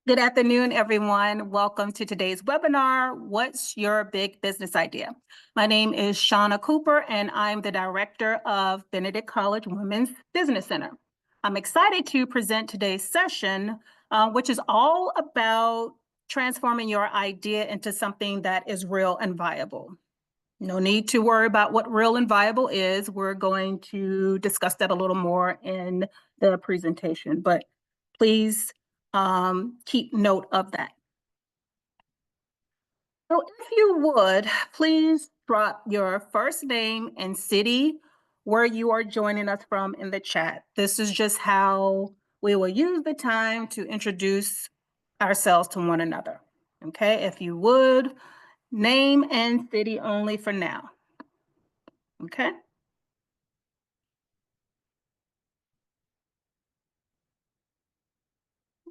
Good afternoon, everyone. Welcome to today's webinar, What's Your Big Business Idea? My name is Shauna Cooper, and I'm the director of Benedict College Women's Business Center. I'm excited to present today's session, which is all about transforming your idea into something that is real and viable. No need to worry about what real and viable is. We're going to discuss that a little more in the presentation, but please keep note of that. So if you would, please drop your first name and city where you are joining us from in the chat. This is just how we will use the time to introduce ourselves to one another. Okay, if you would, name and city only for now. Okay.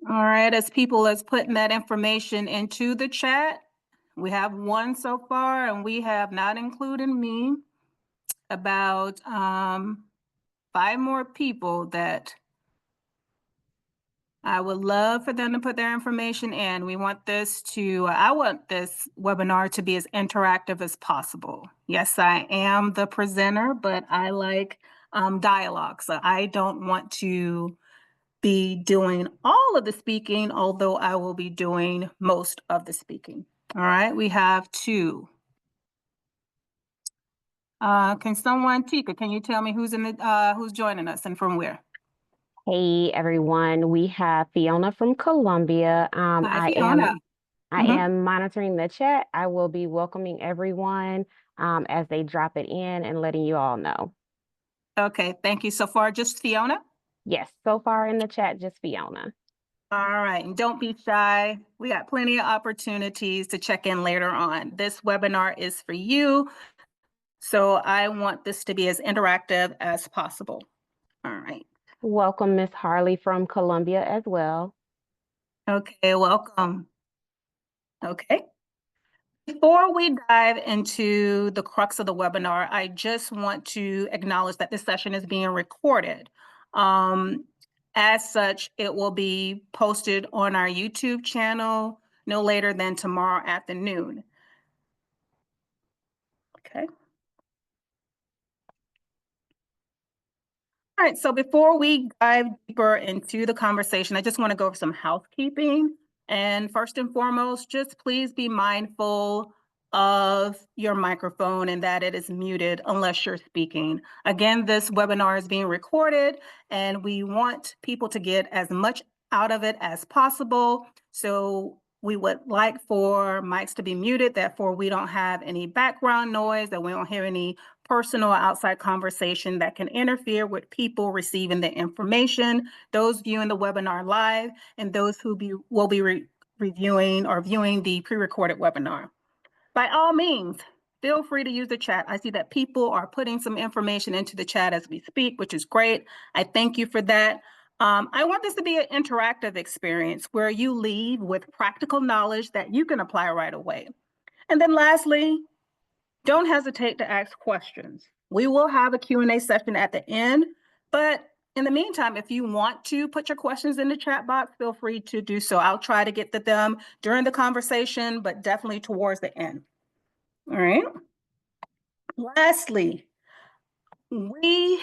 All right, as people is putting that information into the chat, we have one so far, and we have, not including me, about 5 more people that I would love for them to put their information in. I want this webinar to be as interactive as possible. Yes, I am the presenter, but I like dialogue, so I don't want to be doing all of the speaking, although I will be doing most of the speaking. All right, we have 2. Tika, can you tell me who's who's joining us and from where? Hey everyone, we have Fiona from Colombia. Hi, Fiona. I am monitoring the chat. I will be welcoming everyone as they drop it in and letting you all know. Okay, thank you. So far, just Fiona? Yes, so far in the chat, just Fiona. All right, and don't be shy. We got plenty of opportunities to check in later on. This webinar is for you, so I want this to be as interactive as possible. All right. Welcome, Miss Harley from Colombia as well. Okay, welcome. Okay. Before we dive into the crux of the webinar, I just want to acknowledge that this session is being recorded. As such, it will be posted on our YouTube channel no later than tomorrow afternoon. Okay. All right, so before we dive deeper into the conversation, I just want to go over some housekeeping. And first and foremost, just please be mindful of your microphone and that it is muted unless you're speaking. Again, this webinar is being recorded and we want people to get as much out of it as possible. So we would like for mics to be muted, therefore we don't have any background noise, that we don't hear any personal or outside conversation that can interfere with people receiving the information, those viewing the webinar live, and those who will be reviewing or viewing the pre-recorded webinar. By all means, feel free to use the chat. I see that people are putting some information into the chat as we speak, which is great. I thank you for that. I want this to be an interactive experience where you leave with practical knowledge that you can apply right away. And then lastly, don't hesitate to ask questions. We will have a Q&A session at the end, but in the meantime, if you want to put your questions in the chat box, feel free to do so. I'll try to get to them during the conversation, but definitely towards the end. All right. Lastly, we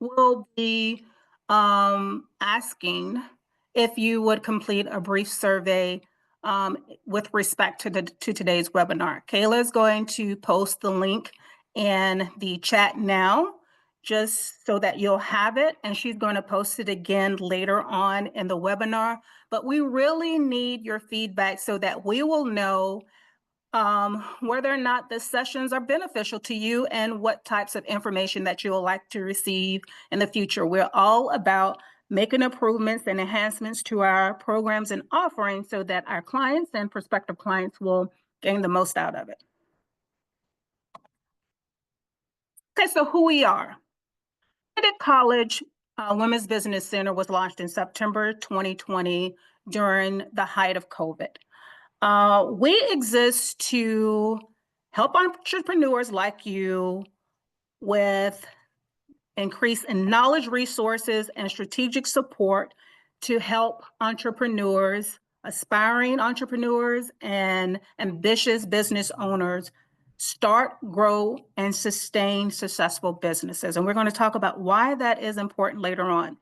will be asking if you would complete a brief survey with respect to today's webinar. Kayla is going to post the link in the chat now, just so that you'll have it, and she's going to post it again later on in the webinar. But we really need your feedback so that we will know whether or not the sessions are beneficial to you and what types of information that you would like to receive in the future. We're all about making improvements and enhancements to our programs and offerings so that our clients and prospective clients will gain the most out of it. Okay, so who we are. Benedict College Women's Business Center was launched in September 2020 during the height of COVID. We exist to help entrepreneurs like you with increase in knowledge, resources, and strategic support to help entrepreneurs aspiring entrepreneurs and ambitious business owners start, grow, and sustain successful businesses. And we're going to talk about why that is important later on.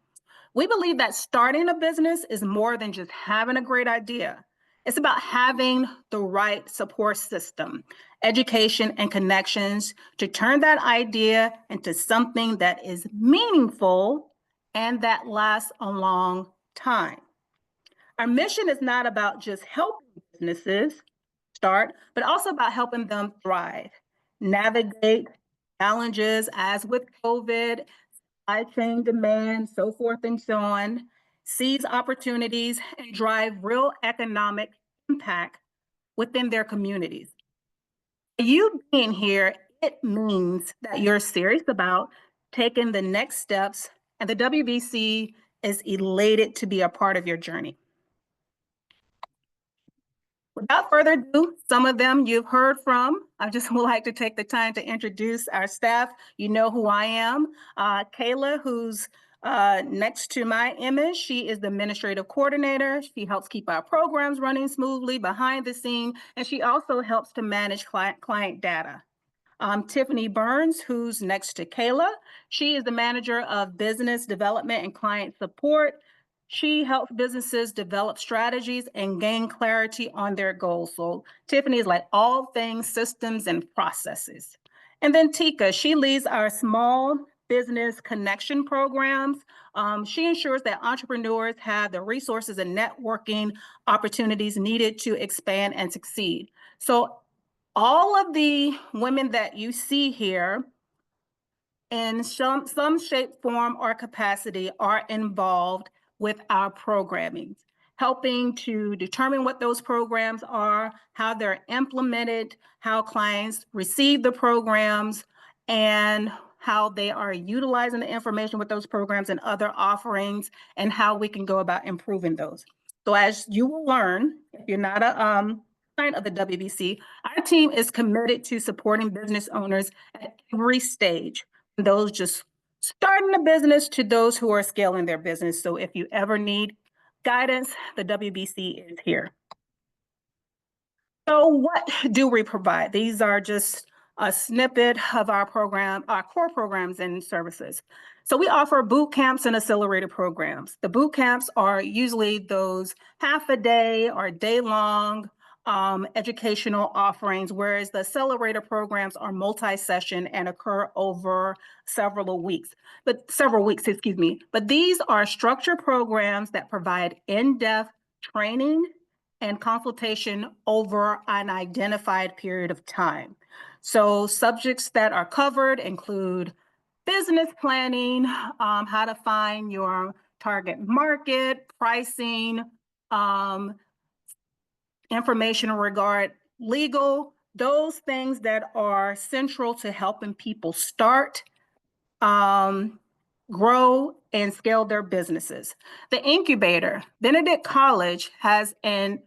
We believe that starting a business is more than just having a great idea. It's about having the right support system, education, and connections to turn that idea into something that is meaningful and that lasts a long time. Our mission is not about just helping businesses start, but also about helping them thrive, navigate challenges as with COVID, supply chain demand, so forth and so on, seize opportunities, and drive real economic impact within their communities. You being here, it means that you're serious about taking the next steps, and the WBC is elated to be a part of your journey. Without further ado, some of them you've heard from. I just would like to take the time to introduce our staff. You know who I am. Kayla, who's next to my image, she is the administrative coordinator. She helps keep our programs running smoothly behind the scene, and she also helps to manage client data. Tiffany Burns, who's next to Kayla. She is the manager of business development and client support. She helps businesses develop strategies and gain clarity on their goals. So Tiffany is like all things systems and processes. And then Tika, she leads our small business connection programs. She ensures that entrepreneurs have the resources and networking opportunities needed to expand and succeed. So all of the women that you see here in some shape, form, or capacity are involved with our programming, helping to determine what those programs are, how they're implemented, how clients receive the programs, and how they are utilizing the information with those programs and other offerings, and how we can go about improving those. So as you will learn, if you're not a client of the WBC, our team is committed to supporting business owners at every stage, those just starting a business to those who are scaling their business. So if you ever need guidance, the WBC is here. So what do we provide? These are just a snippet of our program, our core programs and services. So we offer boot camps and accelerator programs. The boot camps are usually those half a day or day long educational offerings, whereas the accelerator programs are multi-session and occur over several weeks, But these are structured programs that provide in-depth training and consultation over an identified period of time. So subjects that are covered include business planning, how to find your target market, pricing, information regarding legal, those things that are central to helping people start, grow, and scale their businesses. The incubator, Benedict College has an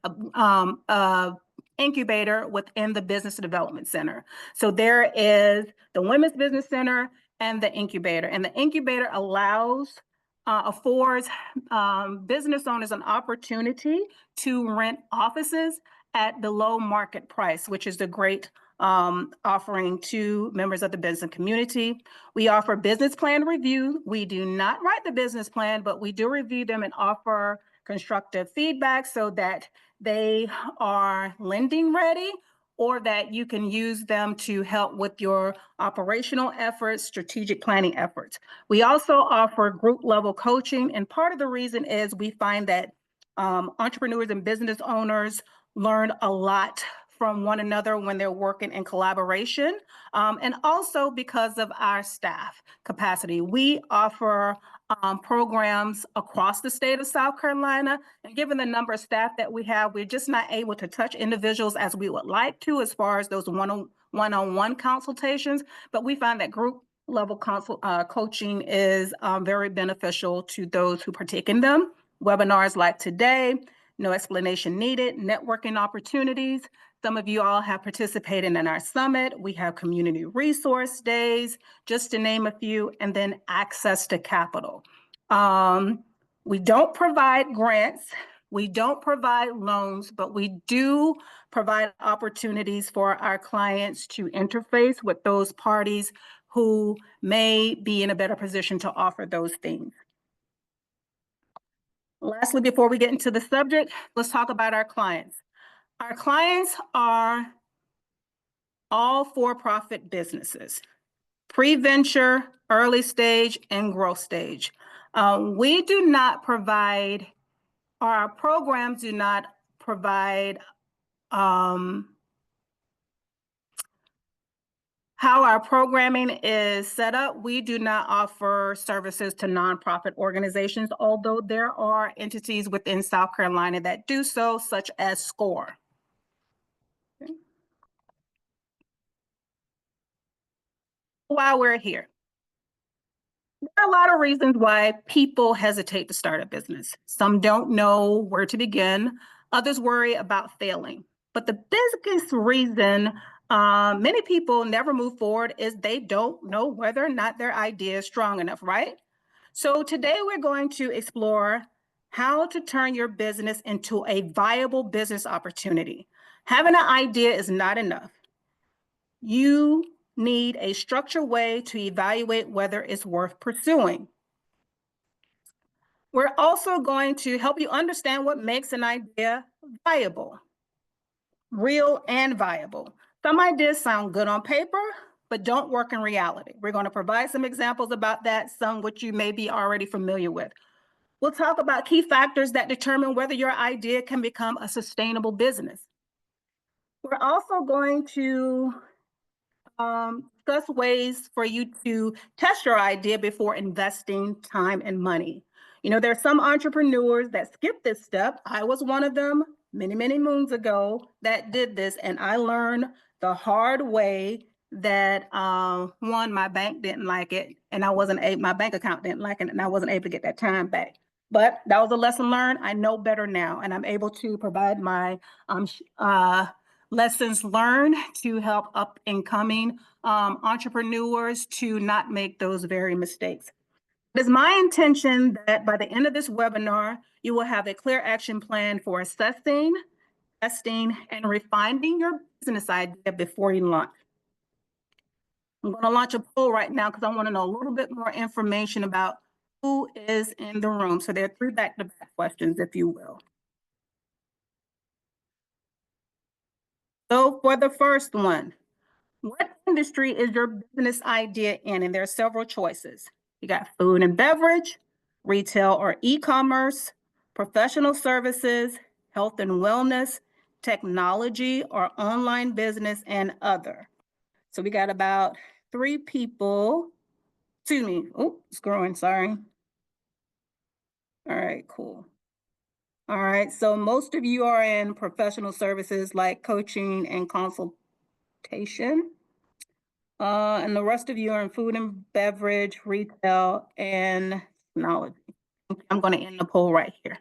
incubator within the Business Development Center. So there is the Women's Business Center and the incubator. And the incubator affords business owners an opportunity to rent offices at below market price, which is the great offering to members of the business community. We offer business plan review. We do not write the business plan, but we do review them and offer constructive feedback so that they are lending ready, or that you can use them to help with your operational efforts, strategic planning efforts. We also offer group level coaching, and part of the reason is we find that entrepreneurs and business owners learn a lot from one another when they're working in collaboration, and also because of our staff capacity. We offer programs across the state of South Carolina, and given the number of staff that we have, we're just not able to touch individuals as we would like to as far as those one-on-one consultations, but we find that group level coaching is very beneficial to those who partake in them. Webinars like today, no explanation needed, networking opportunities. Some of you all have participated in our summit. We have community resource days, just to name a few, and then access to capital. We don't provide grants. We don't provide loans, but we do provide opportunities for our clients to interface with those parties who may be in a better position to offer those things. Lastly, before we get into the subject, let's talk about our clients. Our clients are all for-profit businesses, pre-venture, early stage, and growth stage. We do not provide, our programs do not provide how our programming is set up. We do not offer services to nonprofit organizations, although there are entities within South Carolina that do so, such as SCORE. Okay. While we're here, there are a lot of reasons why people hesitate to start a business. Some don't know where to begin. Others worry about failing. But the biggest reason many people never move forward is they don't know whether or not their idea is strong enough, right? So today we're going to explore how to turn your business into a viable business opportunity. Having an idea is not enough. You need a structured way to evaluate whether it's worth pursuing. We're also going to help you understand what makes an idea viable, real and viable. Some ideas sound good on paper, but don't work in reality. We're going to provide some examples about that, some which you may be already familiar with. We'll talk about key factors that determine whether your idea can become a sustainable business. We're also going to discuss ways for you to test your idea before investing time and money. You know, there are some entrepreneurs that skip this step. I was one of them many, many moons ago that did this, and I learned the hard way that one, my bank didn't like it, and my bank account didn't like it, and I wasn't able to get that time back. But that was a lesson learned. I know better now, and I'm able to provide my lessons learned to help up and coming entrepreneurs to not make those very mistakes. It is my intention that by the end of this webinar, you will have a clear action plan for assessing, testing, and refining your business idea before you launch. I'm going to launch a poll right now because I want to know a little bit more information about who is in the room. So there are 3 back-to-back questions, if you will. So for the first one, what industry is your business idea in? And there are several choices. You got food and beverage, retail or e-commerce, professional services, health and wellness, technology or online business, and other. So we got about 3 people. Excuse me. Oh, it's growing, sorry. All right, cool. All right, so most of you are in professional services like coaching and consultation. And the rest of you are in food and beverage, retail, and technology. I'm going to end the poll right here.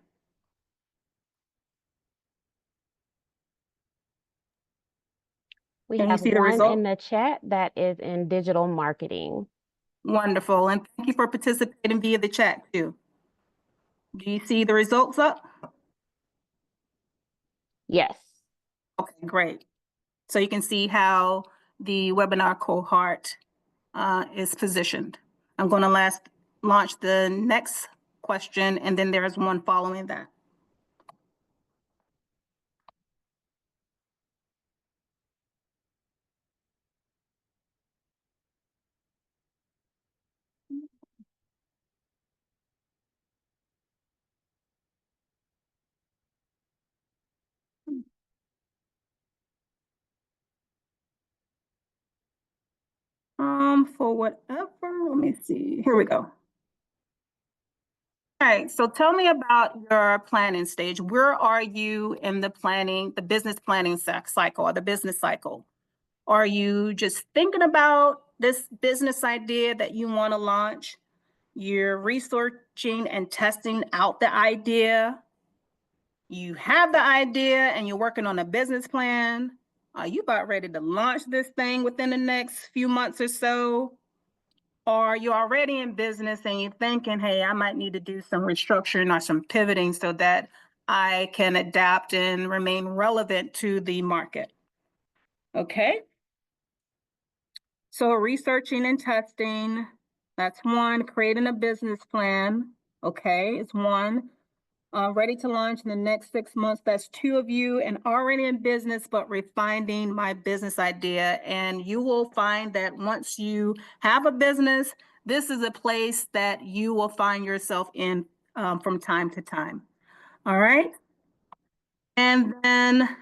We Can you have see the one result? in the chat that is in digital marketing. Wonderful. And thank you for participating via the chat too. Do you see the results up? Yes. Okay, great. So you can see how the webinar cohort is positioned. I'm going to launch the next question, and then there's one following that. For whatever, let me see. Here we go. All right, so tell me about your planning stage. Where are you in the business planning cycle or the business cycle? Are you just thinking about this business idea that you want to launch? You're researching and testing out the idea. You have the idea and you're working on a business plan. Are you about ready to launch this thing within the next few months or so? Or you're already in business and you're thinking, hey, I might need to do some restructuring or some pivoting so that I can adapt and remain relevant to the market. Okay. So researching and testing, that's one. Creating a business plan, okay, is one. Ready to launch in the next 6 months, that's two of you. And already in business, but refining my business idea. And you will find that once you have a business, this is a place that you will find yourself in from time to time. All right. And then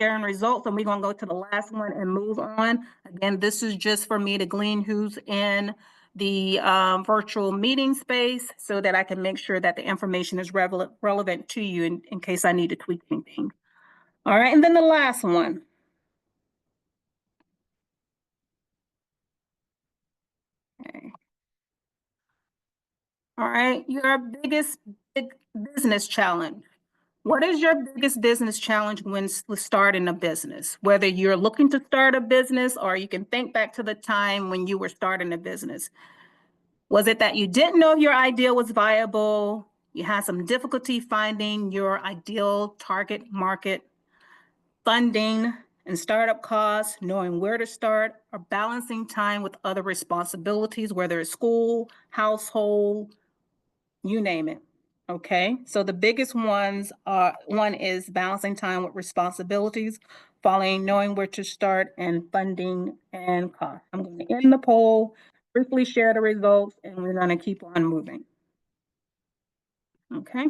sharing results, and we're going to go to the last one and move on. Again, this is just for me to glean who's in the virtual meeting space so that I can make sure that the information is relevant to you in case I need to tweak anything. All right, and then the last one. Okay. All right, your biggest business challenge. What is your biggest business challenge when starting a business? Whether you're looking to start a business or you can think back to the time when you were starting a business. Was it that you didn't know if your idea was viable? You had some difficulty finding your ideal target market, funding and startup costs, knowing where to start, or balancing time with other responsibilities, whether it's school, household, you name it. Okay, so the biggest ones are one is balancing time with responsibilities, following knowing where to start, and funding and cost. I'm going to end the poll, briefly share the results, and we're going to keep on moving. Okay.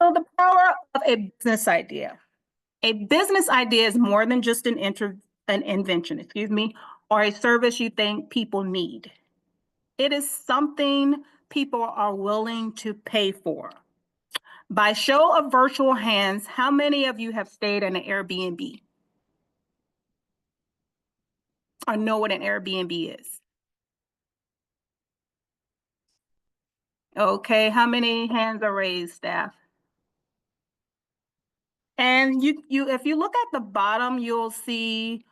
So the power of a business idea. A business idea is more than just an invention, or a service you think people need. It is something people are willing to pay for. By show of virtual hands, how many of you have stayed in an Airbnb or know what an Airbnb is? Okay, how many hands are raised, staff? And if you look at the bottom, you'll see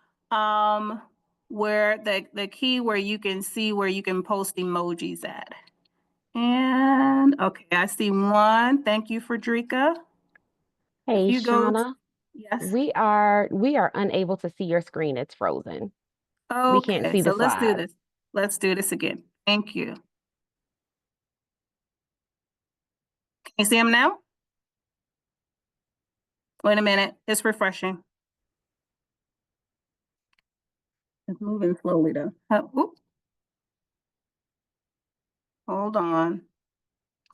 where the key where you can see where you can post emojis at. And okay, I see one. Thank you, Frederica. If Hey, you go, Shauna, yes. we are unable to see your screen. It's frozen. We can't Okay, see the so let's do slides. this. Let's do this again. Thank you. Can you see them now? Wait a minute, it's refreshing. It's moving slowly though. Hold on.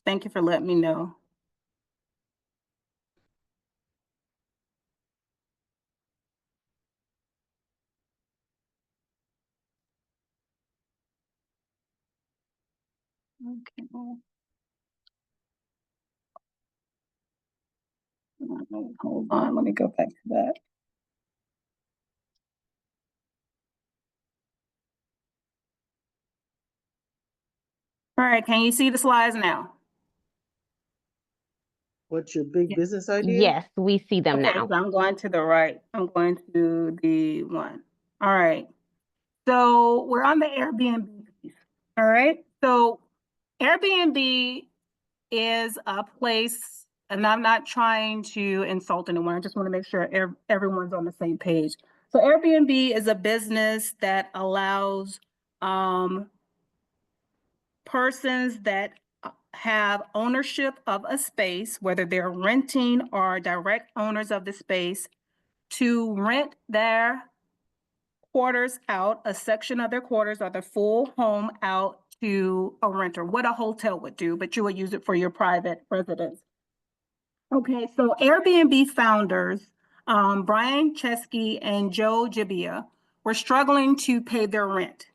Thank you for letting me know. Okay. Hold on, let me go back to that. All right, can you see the slides now? What's your big Yeah. business idea? Yes, we see them Okay, now. so I'm going to the right. I'm going to the one. All right. So we're on the Airbnb piece. All right. So Airbnb is a place, and I'm not trying to insult anyone. I just want to make sure everyone's on the same page. So Airbnb is a business that allows persons that have ownership of a space, whether they're renting or direct owners of the space, to rent their quarters out, a section of their quarters or the full home out to a renter, what a hotel would do, but you would use it for your private residence. Okay, so Airbnb founders, Brian Chesky and Joe Gibbia, were struggling to pay their rent.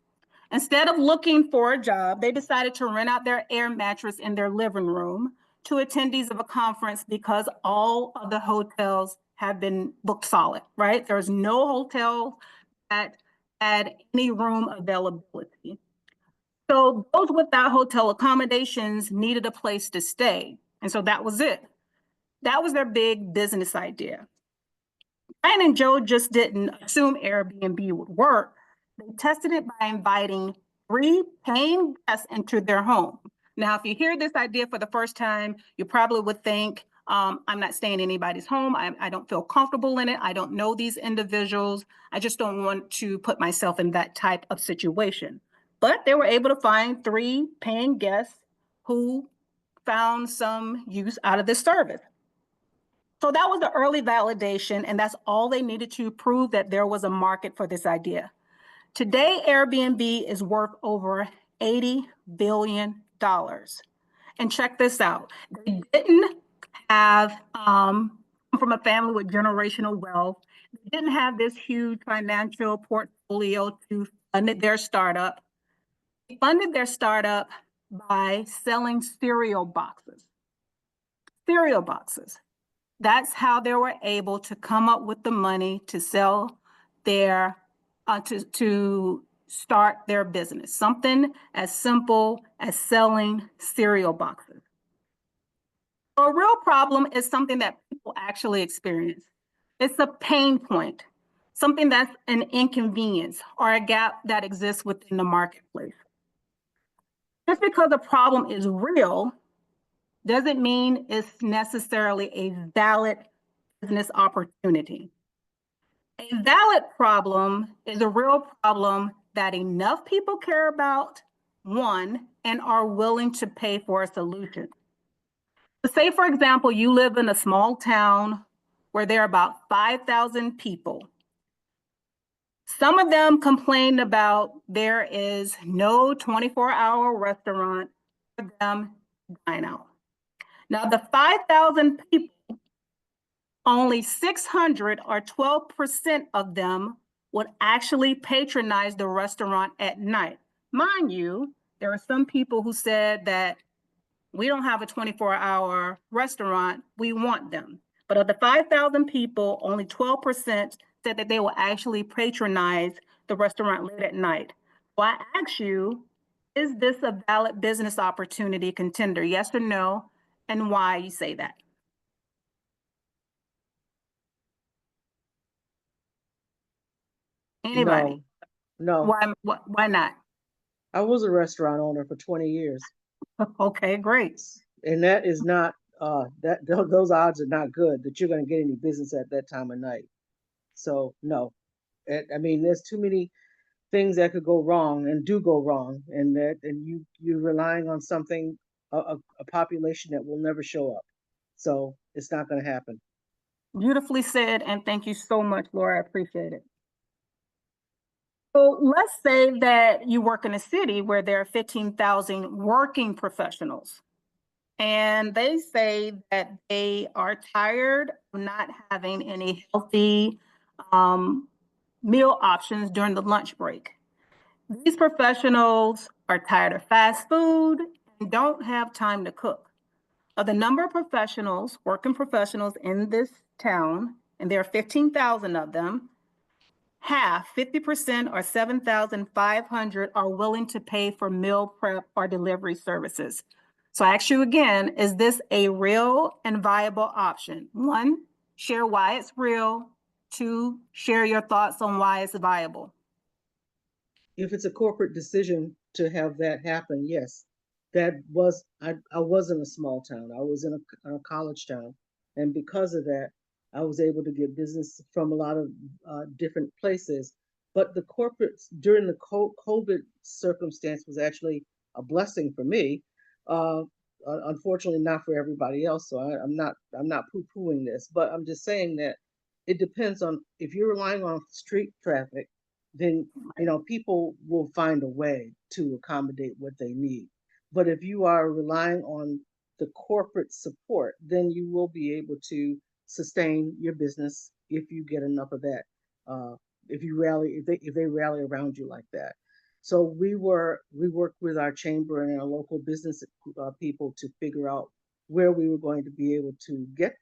Instead of looking for a job, they decided to rent out their air mattress in their living room to attendees of a conference because all of the hotels have been booked solid, right? There's no hotel that had any room availability. So those without hotel accommodations needed a place to stay. And so that was it. That was their big business idea. Brian and Joe just didn't assume Airbnb would work. They tested it by inviting 3 paying guests into their home. Now, if you hear this idea for the first time, you probably would think, I'm not staying in anybody's home. I don't feel comfortable in it. I don't know these individuals. I just don't want to put myself in that type of situation. But they were able to find 3 paying guests who found some use out of this service. So that was the early validation, and that's all they needed to prove that there was a market for this idea. Today, Airbnb is worth over $80 billion. And check this out. They didn't have from a family with generational wealth. They didn't have this huge financial portfolio to fund their startup. They funded their startup by selling cereal boxes. Cereal boxes. That's how they were able to come up with the money to sell their to start their business. Something as simple as selling cereal boxes. So a real problem is something that people actually experience. It's a pain point, something that's an inconvenience or a gap that exists within the marketplace. Just because a problem is real doesn't mean it's necessarily a valid business opportunity. A valid problem is a real problem that enough people care about, one, and are willing to pay for a solution. So say, for example, you live in a small town where there are about 5,000 people. Some of them complained about there is no 24-hour restaurant for them to dine out. Now, the 5,000 people, only 600 or 12% of them would actually patronize the restaurant at night. Mind you, there are some people who said that we don't have a 24-hour restaurant, we want them. But of the 5,000 people, only 12% said that they will actually patronize the restaurant late at night. So I ask you, is this a valid business opportunity contender? Yes or no? And why you say that? Anybody? No. Why not? I was a restaurant owner for 20 years, Okay, great. and that is not those odds are not good that you're going to get any business at that time of night. So no, I mean there's too many things that could go wrong and do go wrong, and you're relying on something a population that will never show up. So it's not going to happen. Beautifully said, and thank you so much, Laura. I appreciate it. So let's say that you work in a city where there are 15,000 working professionals, and they say that they are tired of not having any healthy meal options during the lunch break. These professionals are tired of fast food and don't have time to cook. Of the number of professionals, working professionals in this town, and there are 15,000 of them, half, 50% or 7,500 are willing to pay for meal prep or delivery services. So I ask you again, is this a real and viable option? One, share why it's real. Two, share your thoughts on why it's viable. If it's a corporate decision to have that happen, yes, that was I was in a small town. I was in a college town, and because of that, I was able to get business from a lot of different places. But the corporates during the COVID circumstance was actually a blessing for me. Uh, Unfortunately, not for everybody else. So I'm not poo-pooing this, but I'm just saying that it depends on if you're relying on street traffic, then people will find a way to accommodate what they need. But if you are relying on the corporate support, then you will be able to sustain your business if you get enough of that. Uh, if they rally around you like that. So we worked with our chamber and our local business people to figure out where we were going to be able to get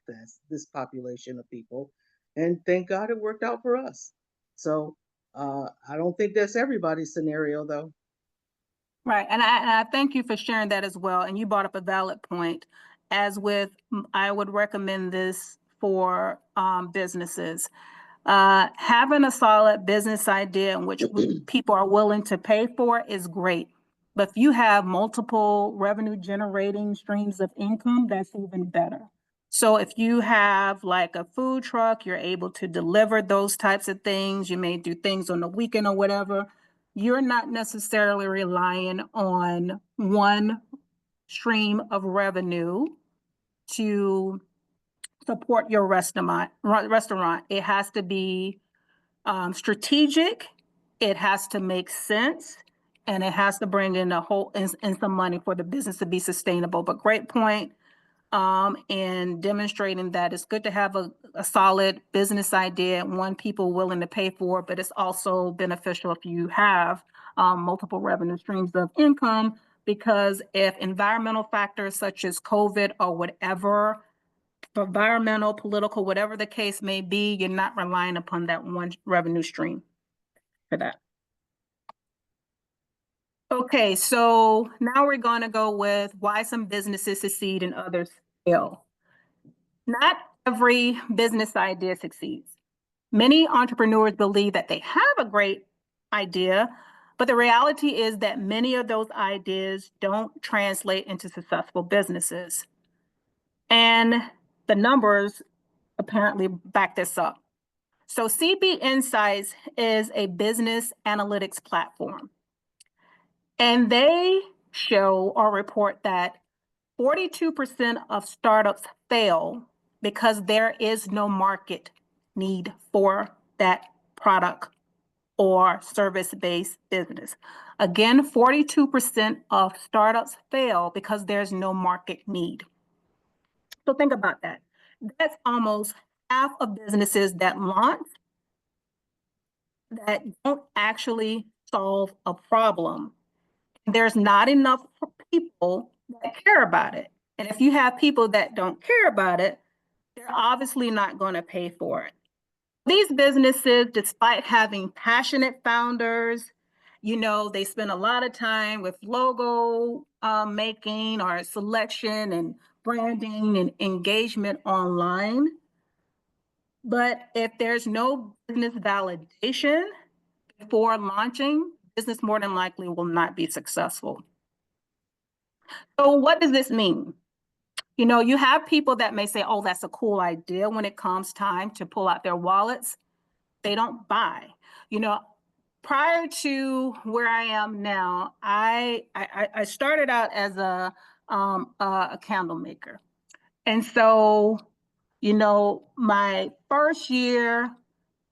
this population of people, and thank God it worked out for us. So I don't think that's everybody's scenario, though. Right, and I thank you for sharing that as well. And you brought up a valid point. As with, I would recommend this for businesses. Having a solid business idea in which people are willing to pay for is great. But if you have multiple revenue generating streams of income, that's even better. So if you have like a food truck, you're able to deliver those types of things. You may do things on the weekend or whatever. You're not necessarily relying on one stream of revenue to support your restaurant. It has to be strategic, it has to make sense, and it has to bring in a whole and some money for the business to be sustainable. But great point in demonstrating that it's good to have a solid business idea, one people willing to pay for, but it's also beneficial if you have multiple revenue streams of income, because if environmental factors such as COVID or whatever, environmental, political, whatever the case may be, you're not relying upon that one revenue stream for that. Okay, so now we're going to go with why some businesses succeed and others fail. Not every business idea succeeds. Many entrepreneurs believe that they have a great idea, but the reality is that many of those ideas don't translate into successful businesses. And the numbers apparently back this up. So CB Insights is a business analytics platform, and they show or report that 42% of startups fail because there is no market need for that product or service-based business. Again, 42% of startups fail because there's no market need. So think about that. That's almost half of businesses that launch that don't actually solve a problem. There's not enough people that care about it. And if you have people that don't care about it, they're obviously not going to pay for it. These businesses, despite having passionate founders, they spend a lot of time with logo making or selection and branding and engagement online. But if there's no business validation before launching, business more than likely will not be successful. So what does this mean? You have people that may say, oh, that's a cool idea. When it comes time to pull out their wallets, they don't buy. Prior to where I am now, I started out as a candle maker. And so, my first year,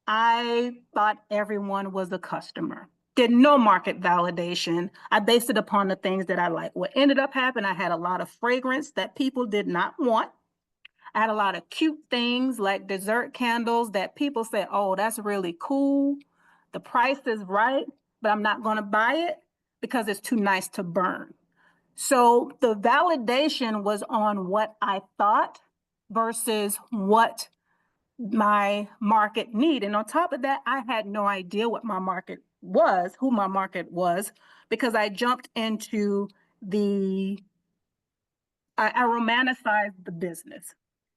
I thought everyone was a customer. Did no market validation. I based it upon the things that I like. What ended up happening, I had a lot of fragrance that people did not want. I had a lot of cute things like dessert candles that people say, oh, that's really cool. The price is right, but I'm not going to buy it because it's too nice to burn. So the validation was on what I thought versus what my market need. And on top of that, I had no idea what my market was, who my market was, because I jumped into I romanticized the business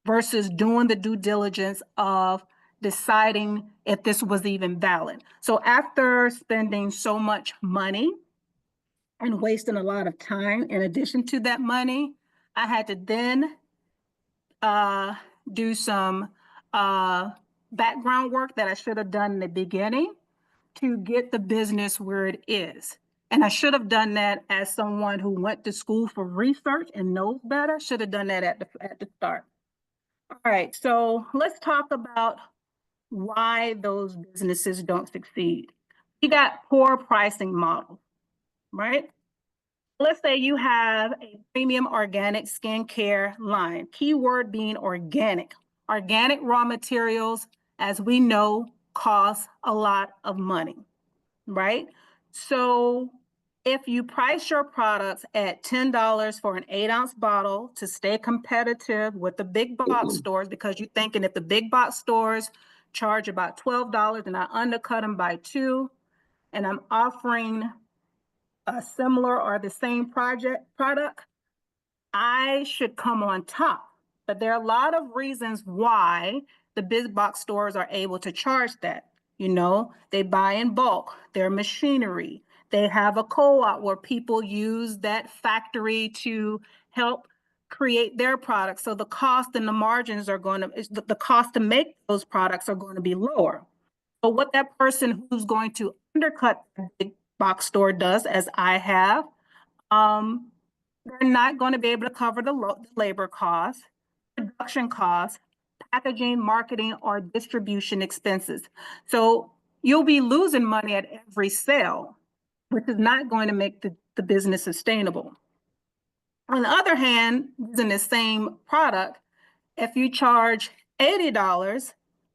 versus doing the due diligence of deciding if this was even valid. So after spending so much money and wasting a lot of time, in addition to that money, I had to then do some background work that I should have done in the beginning to get the business where it is. And I should have done that as someone who went to school for research and knows better, should have done that at the start. All right, so let's talk about why those businesses don't succeed. You got poor pricing models, right? Let's say you have a premium organic skincare line, keyword being organic. Organic raw materials, as we know, cost a lot of money, right? So if you price your products at $10 for an 8-ounce bottle to stay competitive with the big box stores, because you're thinking if the big box stores charge about $12 and I undercut them by $2, and I'm offering a similar or the same product, I should come on top. But there are a lot of reasons why the big box stores are able to charge that. They buy in bulk, their machinery, They have a co-op where people use that factory to help create their products. So the cost and the margins are going to, the cost to make those products are going to be lower. But what that person who's going to undercut the big box store does, as I have, they're not going to be able to cover the labor costs, production costs, packaging, marketing, or distribution expenses. So you'll be losing money at every sale, which is not going to make the business sustainable. On the other hand, using the same product, if you charge $80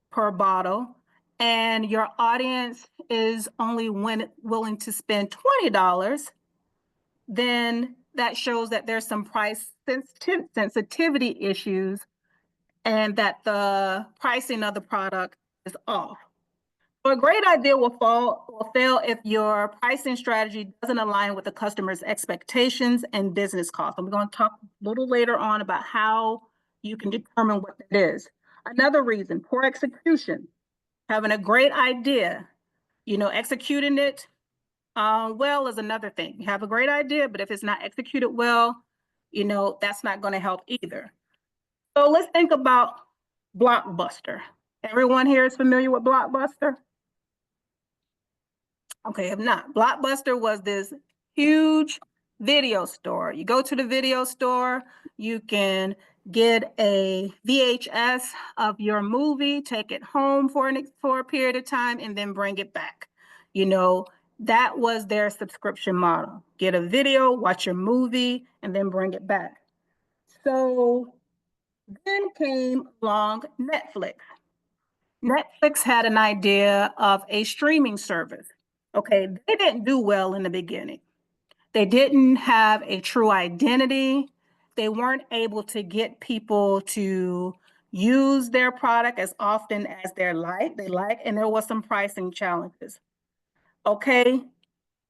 per bottle and your audience is only willing to spend $20, then that shows that there's some price sensitivity issues and that the pricing of the product is off. So a great idea will fail if your pricing strategy doesn't align with the customer's expectations and business costs. And we're going to talk a little later on about how you can determine what that is. Another reason, poor execution. Having a great idea, executing it well is another thing. You have a great idea, but if it's not executed well, that's not going to help either. So let's think about Blockbuster. Everyone here is familiar with Blockbuster? Okay, if not, Blockbuster was this huge video store. You go to the video store, you can get a VHS of your movie, take it home for a period of time, and then bring it back. That was their subscription model. Get a video, watch your movie, and then bring it back. So then came along Netflix. Netflix had an idea of a streaming service. Okay, they didn't do well in the beginning. They didn't have a true identity. They weren't able to get people to use their product as often as they like, and there was some pricing challenges. Okay,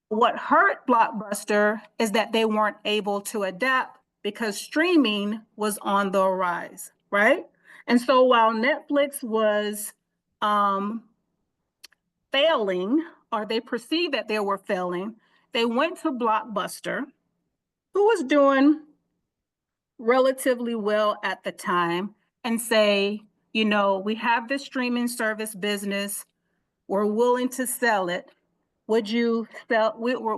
what hurt Blockbuster is that they weren't able to adapt because streaming was on the rise, right? And so while Netflix was failing, or they perceived that they were failing, they went to Blockbuster, who was doing relatively well at the time, and say, we have this streaming service business, we're willing to sell it. Would you sell? We're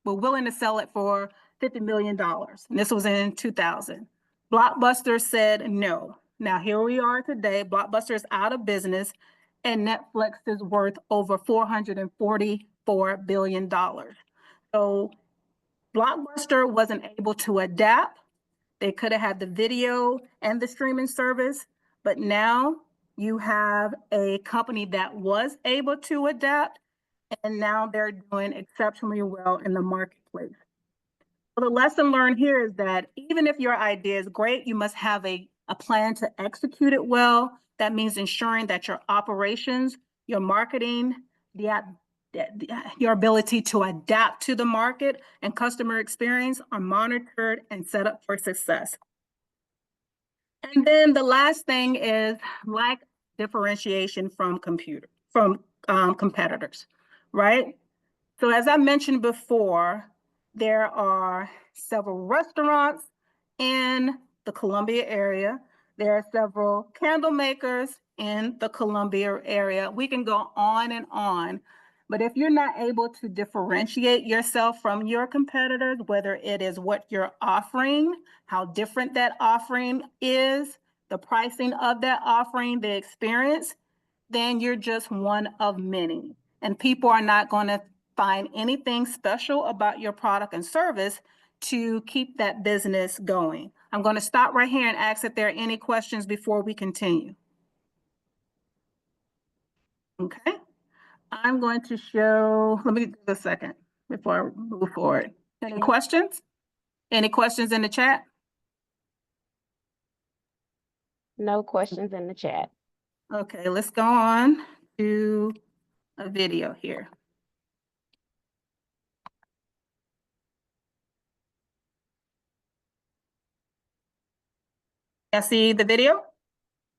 willing to sell it for $50 million. And this was in 2000. Blockbuster said no. Now here we are today. Blockbuster is out of business, and Netflix is worth over $444 billion. So Blockbuster wasn't able to adapt. They could have had the video and the streaming service, but now you have a company that was able to adapt, and now they're doing exceptionally well in the marketplace. So the lesson learned here is that even if your idea is great, you must have a plan to execute it well. That means ensuring that your operations, your marketing, your ability to adapt to the market and customer experience are monitored and set up for success. And then the last thing is lack differentiation from competitors, right? So as I mentioned before, there are several restaurants in the Columbia area. There are several candle makers in the Columbia area. We can go on and on, but if you're not able to differentiate yourself from your competitors, whether it is what you're offering, how different that offering is, the pricing of that offering, the experience, then you're just one of many. And people are not going to find anything special about your product and service to keep that business going. I'm going to stop right here and ask if there are any questions before we continue. Okay. I'm going to show, let me do a second before I move forward. Any questions? Any questions in the chat? No questions in the chat. Okay, let's go on to a video here. I see the video.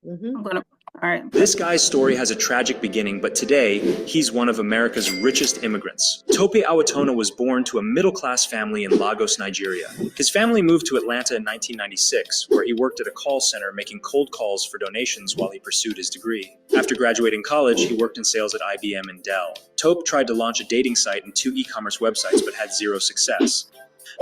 Mhm. I'm going to All right. This guy's story has a tragic beginning, but today, he's one of America's richest immigrants. Tope Awatona was born to a middle-class family in Lagos, Nigeria. His family moved to Atlanta in 1996, where he worked at a call center making cold calls for donations while he pursued his degree. After graduating college, he worked in sales at IBM and Dell. Tope tried to launch a dating site and 2 e-commerce websites, but had zero success.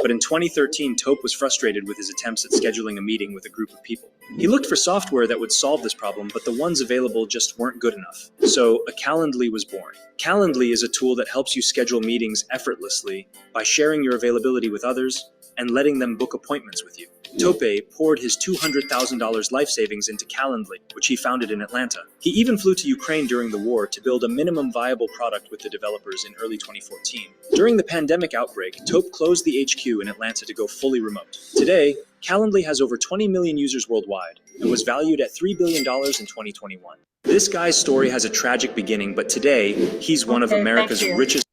But in 2013, Tope was frustrated with his attempts at scheduling a meeting with a group of people. He looked for software that would solve this problem, but the ones available just weren't good enough. So a Calendly was born. Calendly is a tool that helps you schedule meetings effortlessly by sharing your availability with others and letting them book appointments with you. Tope poured his $200,000 life savings into Calendly, which he founded in Atlanta. He even flew to Ukraine during the war to build a minimum viable product with the developers in early 2014. During the pandemic outbreak, Tope closed the HQ in Atlanta to go fully remote. Today, Calendly has over 20 million users worldwide and was valued at $3 billion in 2021. This guy's story has a tragic beginning, but today, he's one of Okay, America's thank you. richest.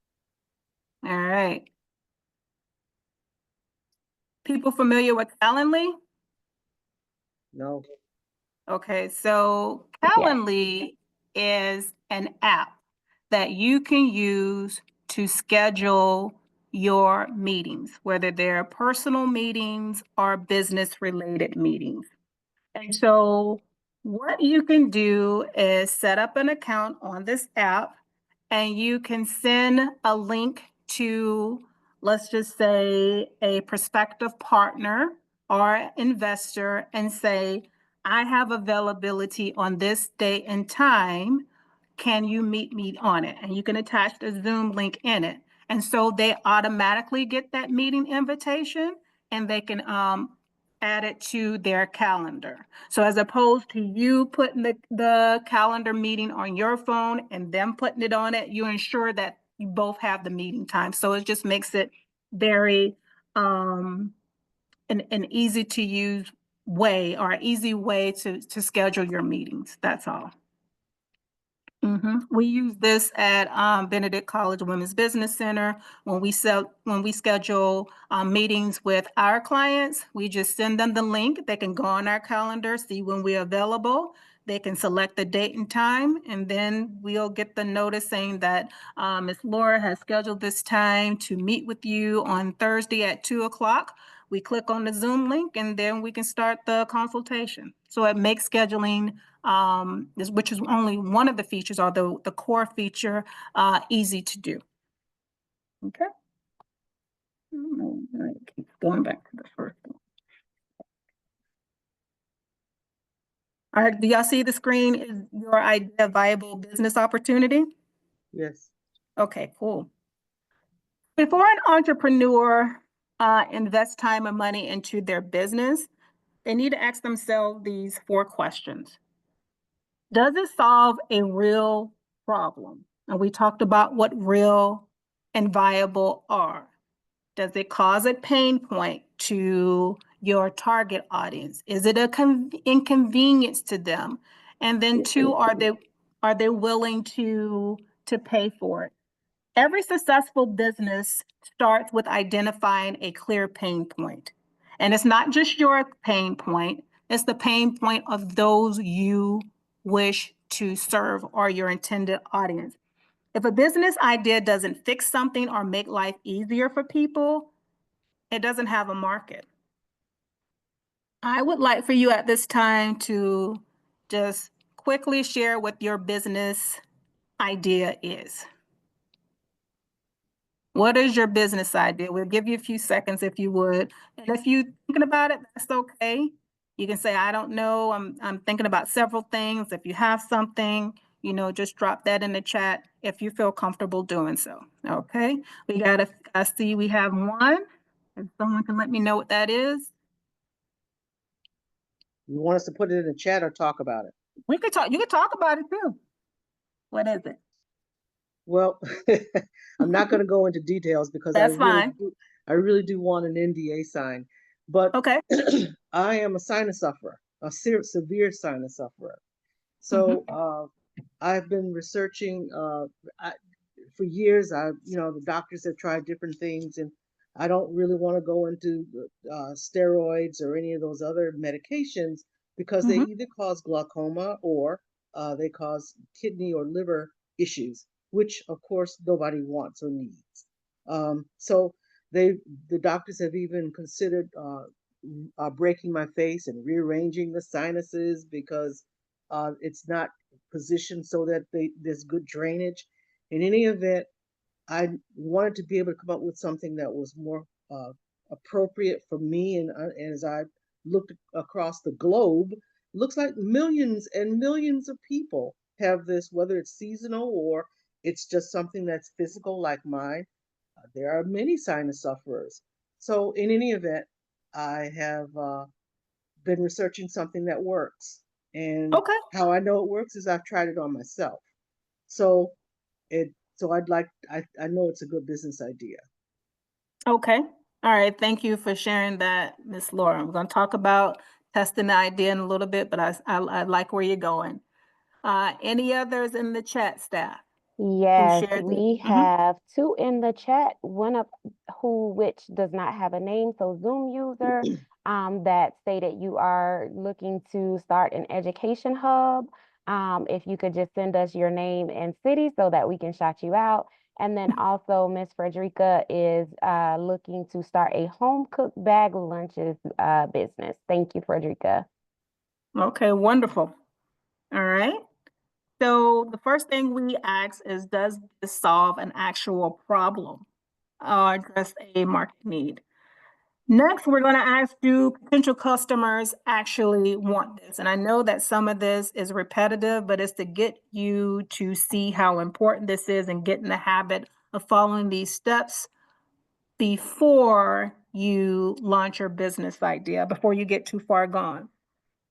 All right. People familiar with Calendly? No. Okay, so Calendly is an app that you can use to schedule your meetings, whether they're personal meetings or business-related meetings. And so what you can do is set up an account on this app, and you can send a link to, let's just say, a prospective partner or investor and say, I have availability on this date and time. Can you meet me on it? And you can attach the Zoom link in it. And so they automatically get that meeting invitation, and they can add it to their calendar. So as opposed to you putting the calendar meeting on your phone and them putting it on it, you ensure that you both have the meeting time. So it just makes it very an easy to use way, or an easy way to schedule your meetings. That's all. We use this at Benedict College Women's Business Center. When we schedule meetings with our clients, we just send them the link. They can go on our calendar, see when we're available. They can select the date and time, and then we'll get the notice saying that Ms. Laura has scheduled this time to meet with you on Thursday at 2:00. We click on the Zoom link, and then we can start the consultation. So it makes scheduling, which is only one of the features, although the core feature, easy to do. Okay. Keep going back to the first one. All right, do y'all see the screen? Is your idea a viable business opportunity? Yes. Okay, cool. Before an entrepreneur invests time and money into their business, they need to ask themselves these 4 questions. Does it solve a real problem? And we talked about what real and viable are. Does it cause a pain point to your target audience? Is it an inconvenience to them? And then 2, are they willing to pay for it? Every successful business starts with identifying a clear pain point. And it's not just your pain point, it's the pain point of those you wish to serve or your intended audience. If a business idea doesn't fix something or make life easier for people, it doesn't have a market. I would like for you at this time to just quickly share what your business idea is. What is your business idea? We'll give you a few seconds if you would. And if you're thinking about it, that's okay. You can say, I don't know, I'm thinking about several things. If you have something, just drop that in the chat if you feel comfortable doing so. Okay, I see we have one. If someone can let me know what that is. You want us to put it in the chat or talk about it? You can talk about it too. What is it? Well, I'm not going to go into details because That's fine. I really do want an NDA sign. But Okay. I am a sinus sufferer, a severe sinus sufferer. So I've been researching for years. The doctors have tried different things, and I don't really want to go into steroids or any of those other medications because they either cause glaucoma or they cause kidney or liver issues, which of course nobody wants or needs. So the doctors have even considered breaking my face and rearranging the sinuses because it's not positioned so that there's good drainage. In any event, I wanted to be able to come up with something that was more appropriate for me. And as I looked across the globe, looks like millions and millions of people have this, whether it's seasonal or it's just something that's physical like mine. There are many sinus sufferers. So, in any event, I have been researching something that works. And Okay. how I know it works is I've tried it on myself. So, it so I know it's a good business idea. Okay. All right. Thank you for sharing that, Miss Laura. We're going to talk about testing the idea in a little bit, but I like where you're going. Any others in the chat, staff, who Yes, shared this? we Mhm. have two in the chat, one of which does not have a name. So Zoom user that stated you are looking to start an education hub. If you could just send us your name and city so that we can shout you out. And then also Miss Frederica is looking to start a home cooked bag lunches business. Thank you, Frederica. Okay, wonderful. All right. So the first thing we ask is, does this solve an actual problem or address a market need? Next, we're going to ask, do potential customers actually want this? And I know that some of this is repetitive, but it's to get you to see how important this is and get in the habit of following these steps before you launch your business idea, before you get too far gone,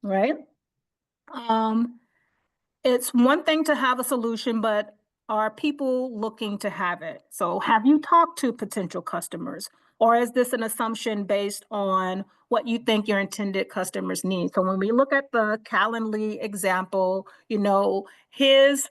right? It's one thing to have a solution, but are people looking to have it? So have you talked to potential customers, or is this an assumption based on what you think your intended customers need? So when we look at the Calendly example, his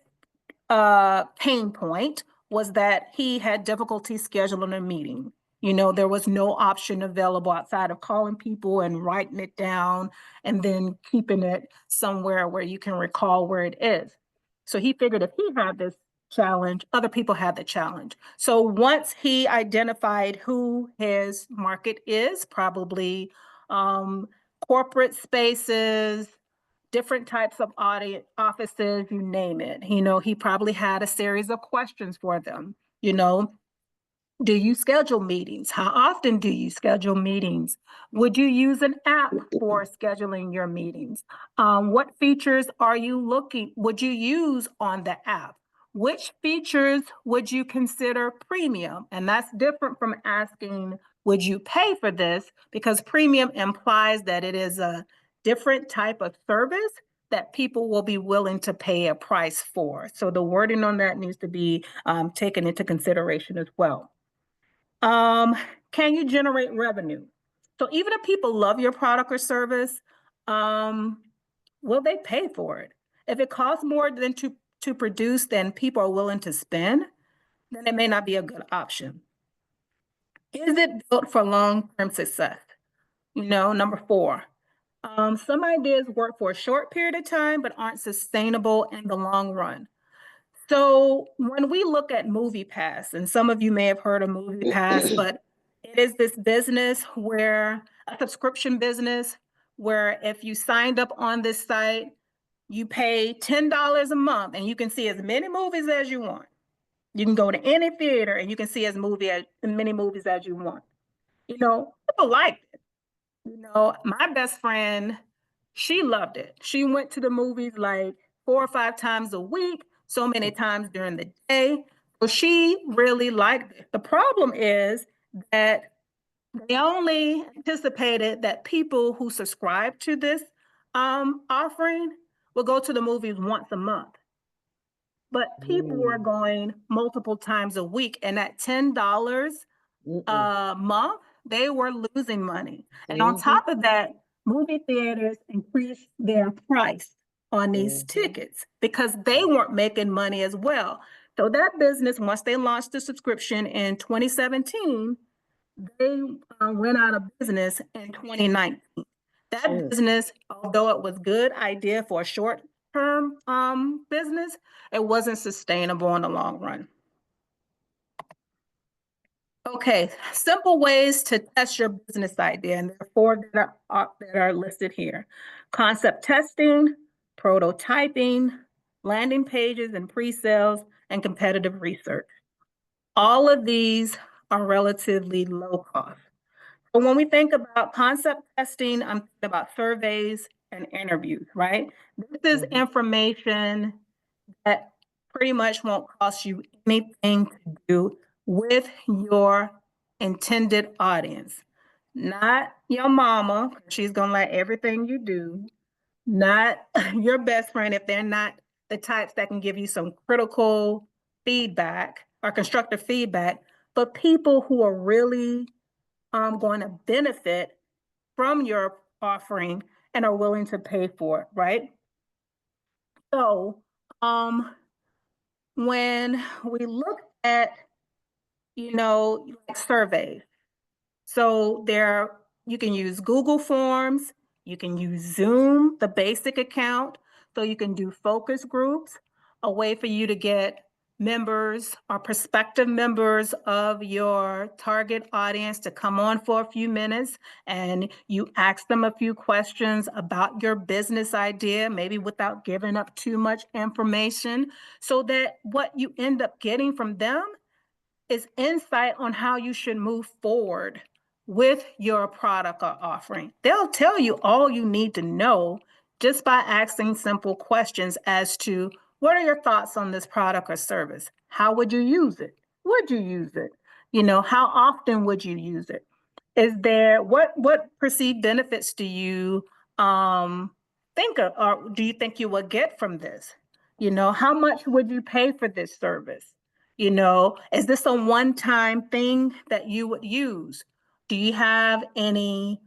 pain point was that he had difficulty scheduling a meeting. There was no option available outside of calling people and writing it down and then keeping it somewhere where you can recall where it is. So he figured if he had this challenge, other people had the challenge. So once he identified who his market is, probably corporate spaces, different types of audit offices, you name it. He probably had a series of questions for them. Do you schedule meetings? How often do you schedule meetings? Would you use an app for scheduling your meetings? What features would you use on the app? Which features would you consider premium? And that's different from asking, would you pay for this? Because premium implies that it is a different type of service that people will be willing to pay a price for. So the wording on that needs to be taken into consideration as well. Can you generate revenue? So even if people love your product or service, will they pay for it? If it costs more than to produce than people are willing to spend, then it may not be a good option. Is it built for long-term success? Number 4, some ideas work for a short period of time, but aren't sustainable in the long run. So when we look at MoviePass, and some of you may have heard of MoviePass, but it is this business a subscription business, where if you signed up on this site, you pay $10 a month and you can see as many movies as you want. You can go to any theater and you can see as many movies as you want. People like it. My best friend, she loved it. She went to the movies like 4 or 5 times a week, so many times during the day. So she really liked it. The problem is that they only anticipated that people who subscribe to this offering will go to the movies once a month. But people were going multiple times a week, and at $10 a month, they were losing money. And on top of that, movie theaters increased their price on these tickets because they weren't making money as well. So that business, once they launched the subscription in 2017, they went out of business in 2019. That business, although it was a good idea for a short term, your business, it wasn't sustainable in the long run. Okay, simple ways to test your business idea, and there are four that are listed here. Concept testing, prototyping, landing pages and pre-sales, and competitive research. All of these are relatively low cost. So when we think about concept testing, I'm thinking about surveys and interviews, right? This is information that pretty much won't cost you anything to do with your intended audience. Not your mama, she's gonna like everything you do, not your best friend if they're not the types that can give you some critical feedback or constructive feedback, but people who are really going to benefit from your offering and are willing to pay for it, right? So when we look at, like surveys, so you can use Google Forms, you can use Zoom, the basic account, so you can do focus groups, a way for you to get members or prospective members of your target audience to come on for a few minutes and you ask them a few questions about your business idea, maybe without giving up too much information, so that what you end up getting from them is insight on how you should move forward with your product or offering. They'll tell you all you need to know just by asking simple questions as to what are your thoughts on this product or service? How would you use it? Would you use it? How often would you use it? Is there what perceived benefits do you think of, or do you think you would get from this? How much would you pay for this service? Is this a one-time thing that you would use? Do you have any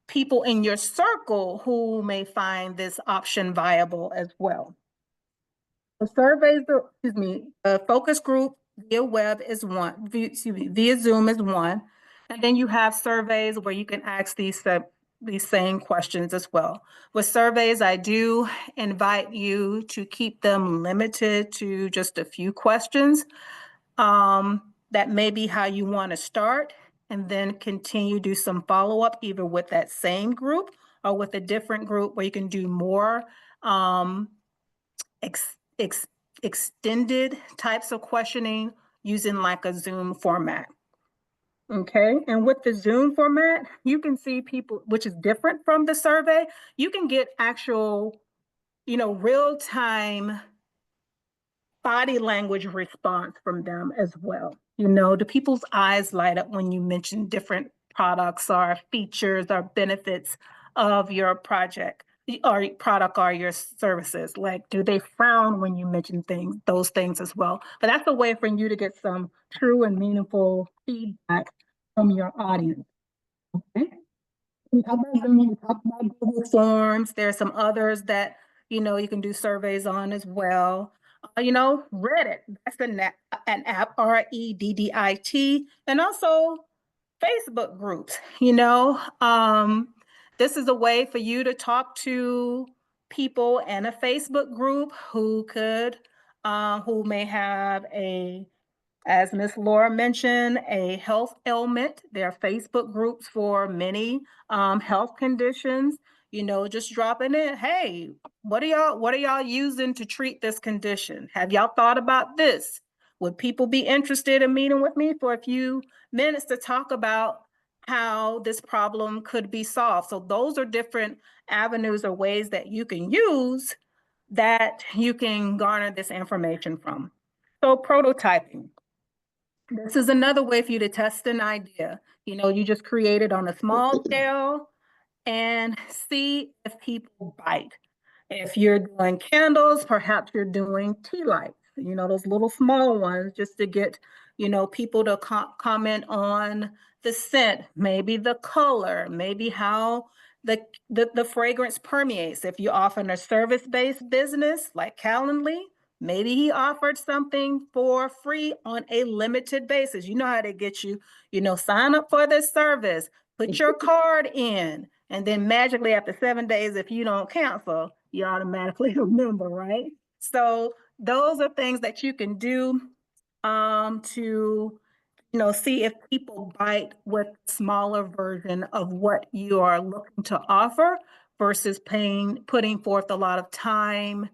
people in your circle who may find this option viable as well? The surveys, the focus group via web is one, via Zoom is one. And then you have surveys where you can ask these same questions as well. With surveys, I do invite you to keep them limited to just a few questions. That may be how you want to start, and then continue do some follow-up either with that same group or with a different group where you can do more extended types of questioning using like a Zoom format. Okay, and with the Zoom format, you can see people, which is different from the survey, you can get actual, real-time body language response from them as well. Do people's eyes light up when you mention different products or features or benefits of your project or product or your services? Like, do they frown when you mention those things as well? But that's a way for you to get some true and meaningful feedback from your audience. Okay. We talk about Zoom, we talk about Google Forms. There are some others that, you can do surveys on as well. Reddit, that's an app, Reddit, and also Facebook groups. This is a way for you to talk to people in a Facebook group who may have as Ms. Laura mentioned, a health ailment. There are Facebook groups for many health conditions. Just dropping in, hey, what are y'all using to treat this condition? Have y'all thought about this? Would people be interested in meeting with me for a few minutes to talk about how this problem could be solved? So those are different avenues or ways that you can use that you can garner this information from. So prototyping. This is another way for you to test an idea. You just create it on a small scale and see if people bite. If you're doing candles, perhaps you're doing tea lights, those little small ones, just to get, people to comment on the scent, maybe the color, maybe how the fragrance permeates. If you're offering a service-based business like Calendly, maybe he offered something for free on a limited basis. You know how to get you, sign up for this service, put your card in, And then magically after 7 days, if you don't cancel, you automatically remember, right? So those are things that you can do to see if people bite with smaller version of what you are looking to offer versus putting forth a lot of time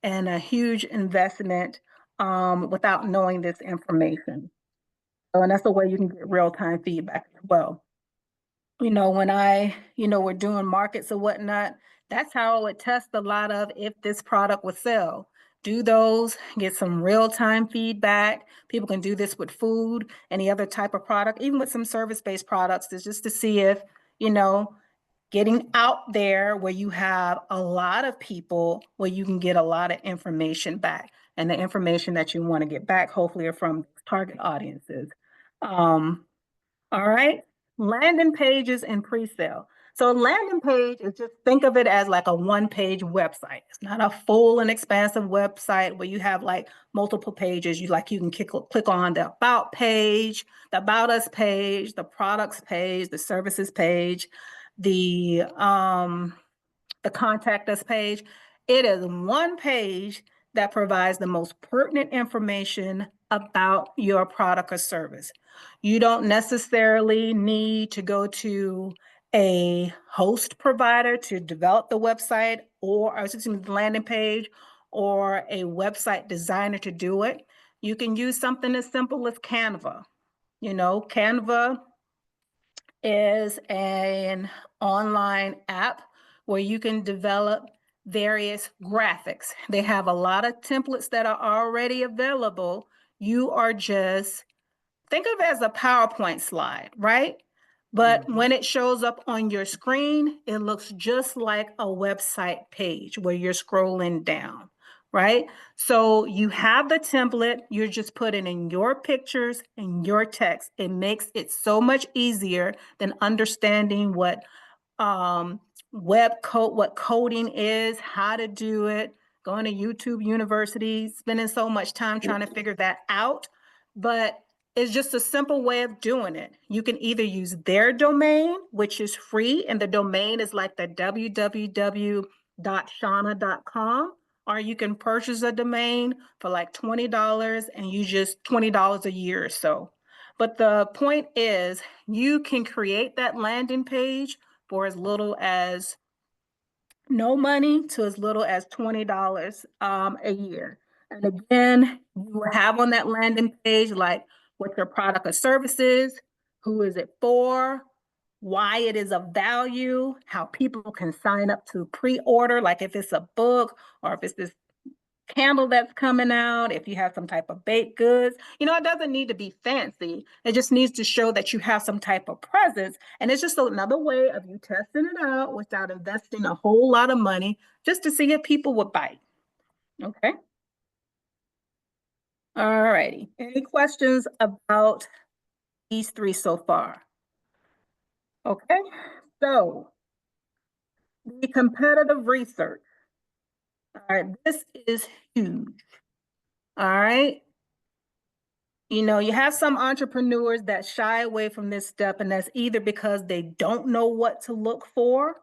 and a huge investment without knowing this information. So, and that's a way you can get real-time feedback as well. When we're doing markets or whatnot, that's how I would test a lot of if this product would sell. Do those, get some real-time feedback. People can do this with food, any other type of product, even with some service-based products, is just to see if, getting out there where you have a lot of people, where you can get a lot of information back. And the information that you want to get back, hopefully, are from target audiences. All right, landing pages and pre-sale. So a landing page is, just think of it as like a one-page website. It's not a full and expansive website where you have like multiple pages. You can click on the about page, the about us page, the products page, the services page, the contact us page. It is one page that provides the most pertinent information about your product or service. You don't necessarily need to go to a host provider to develop the website or the landing page, or a website designer to do it. You can use something as simple as Canva. Canva is an online app where you can develop various graphics. They have a lot of templates that are already available. You are just, think of it as a PowerPoint slide, right? But when it shows up on your screen, it looks just like a website page where you're scrolling down, right? So you have the template, you're just putting in your pictures and your text. It makes it so much easier than understanding what what coding is, how to do it, going to YouTube University, spending so much time trying to figure that out. But it's just a simple way of doing it. You can either use their domain, which is free, and the domain is like the www.shauna.com, or you can purchase a domain for like $20 and use just $20 a year or so. But the point is, you can create that landing page for as little as no money to as little as $20 a year. And again, you will have on that landing page like what your product or service is, who is it for, why it is of value, how people can sign up to pre-order, like if it's a book or if it's this candle that's coming out, if you have some type of baked goods. It doesn't need to be fancy. It just needs to show that you have some type of presence. And it's just another way of you testing it out without investing a whole lot of money, just to see if people would bite. Okay. All righty. Any questions about these three so far? Okay. So the competitive research. All right. This is huge. All right. You have some entrepreneurs that shy away from this step, and that's either because they don't know what to look for,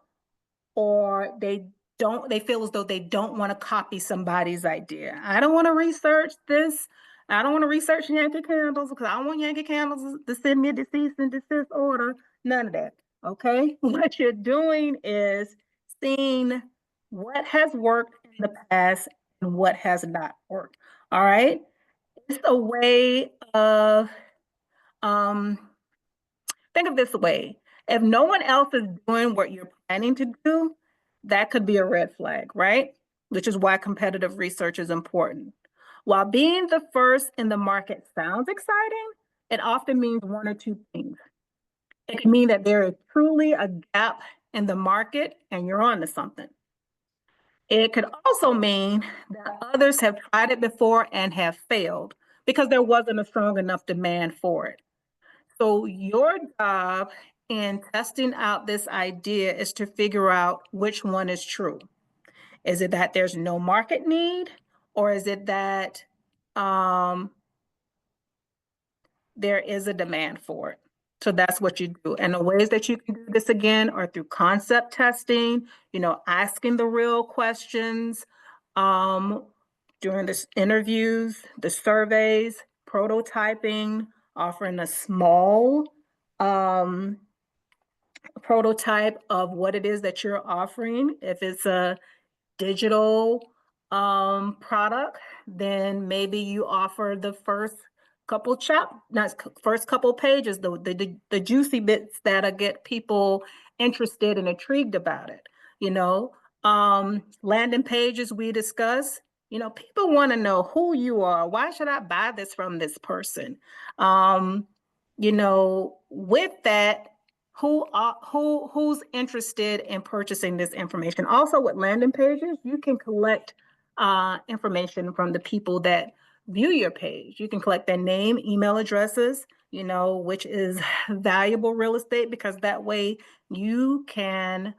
or they feel as though they don't want to copy somebody's idea. I don't want to research this. I don't want to research Yankee Candles because I don't want Yankee Candles to send me a cease and desist order. None of that. Okay. What you're doing is seeing what has worked in the past and what has not worked. All right. It's a way of, think of this way. If no one else is doing what you're planning to do, that could be a red flag, right? Which is why competitive research is important. While being the first in the market sounds exciting, it often means one or two things. It can mean that there is truly a gap in the market and you're on to something. It could also mean that others have tried it before and have failed because there wasn't a strong enough demand for it. So your job in testing out this idea is to figure out which one is true. Is it that there's no market need, or is it that there is a demand for it? So that's what you do. And the ways that you can do this again are through concept testing, asking the real questions, um, during the interviews, the surveys, prototyping, offering a small um, prototype of what it is that you're offering. If it's a digital product, then maybe you offer the first couple first couple pages, the juicy bits that'll get people interested and intrigued about it. Landing pages we discuss. People want to know who you are. Why should I buy this from this person? With that, who's interested in purchasing this information. Also with landing pages, you can collect information from the people that view your page. You can collect their name, email addresses, which is valuable real estate, because that way you can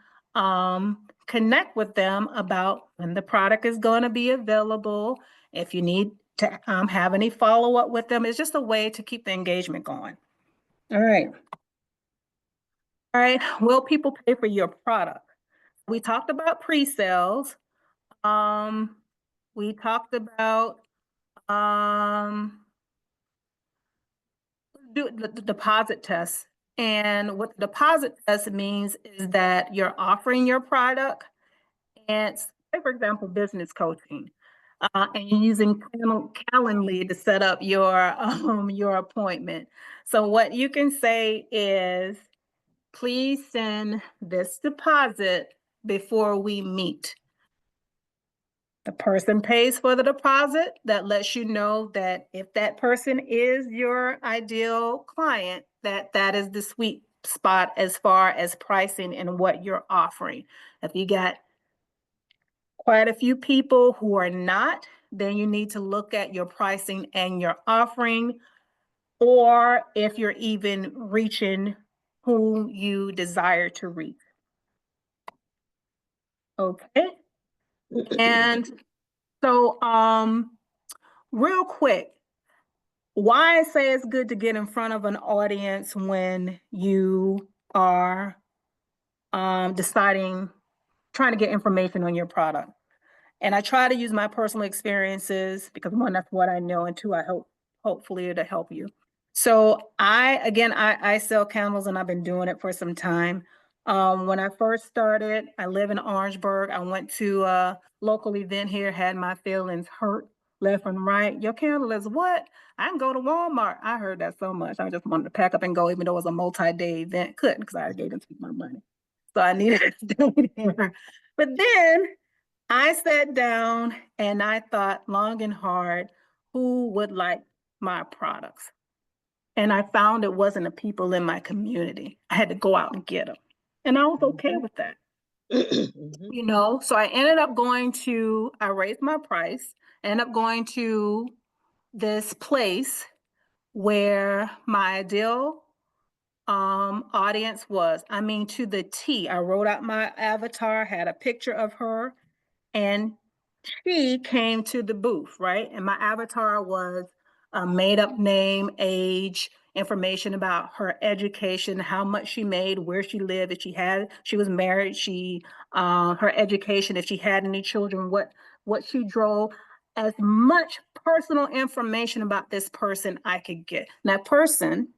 connect with them about when the product is going to be available. If you need to have any follow-up with them, it's just a way to keep the engagement going. All right. All right, will people pay for your product? We talked about pre-sales. We talked about do the deposit test. And what the deposit test means is that you're offering your product, and say, for example, business coaching, and you're using Calendly to set up your appointment. So what you can say is, please send this deposit before we meet. The person pays for the deposit. That lets you know that if that person is your ideal client, that is the sweet spot as far as pricing and what you're offering. If you got quite a few people who are not, then you need to look at your pricing and your offering, or if you're even reaching who you desire to reach. Okay. And so, real quick, why I say it's good to get in front of an audience when you are trying to get information on your product. And I try to use my personal experiences because, one, that's what I know, and two, I hope hopefully to help you. So I sell candles, and I've been doing it for some time. When I first started, I live in Orangeburg. I went to a local event here, had my feelings hurt left and right. Your candle is what? I can go to Walmart. I heard that so much. I just wanted to pack up and go, even though it was a multi-day event. Couldn't, because I gave them my money. So I needed to stay there. But then I sat down and I thought long and hard, who would like my products? And I found it wasn't the people in my community. I had to go out and get them. And I was okay with that. So I ended up I raised my price, ended up going to this place where my ideal audience was. I mean, to the T. I wrote out my avatar, had a picture of her, and she came to the booth, right? And my avatar was a made-up name, age, information about her education, how much she made, where she lived, if she was married, her education, if she had any children, what she drove, as much personal information about this person I could get. And that person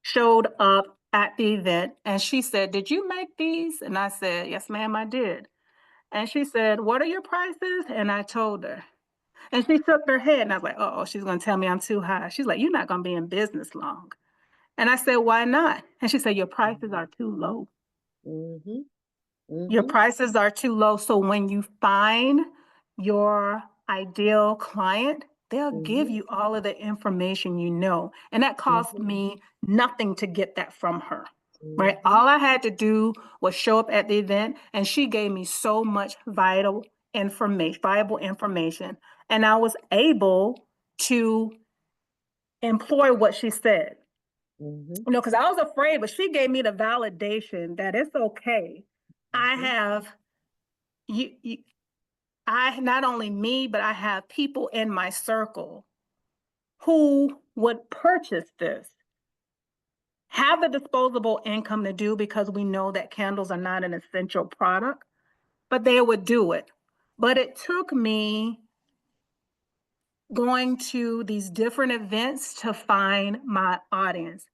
showed up at the event, and she said, "Did you make these?" And I said, "Yes, ma'am, I did." And she said, "What are your prices?" And I told her. And she shook her head, and I was like, "Oh, she's going to tell me I'm too high." She's like, "You're not going to be in business long." And I said, "Why not?" And she said, "Your prices are too low. Your prices are too low. So when you find your ideal client, they'll give you all of the information you know." And that cost me nothing to get that from her. Right. All I had to do was show up at the event, and she gave me so much viable information. And I was able to employ what she said. Because I was afraid, but she gave me the validation that it's okay. I have not only me, but I have people in my circle who would purchase this. have the disposable income to do, because we know that candles are not an essential product, but they would do it. But it took me going to these different events to find my audience.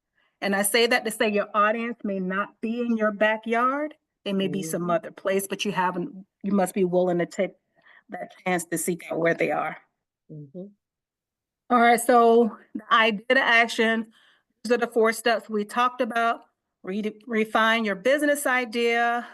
And I say that to say your audience may not be in your backyard. They may be some other place, but you must be willing to take that chance to seek out where they are. Mhm. All right, so the idea to action, these are the 4 steps we talked about. Refine your business idea,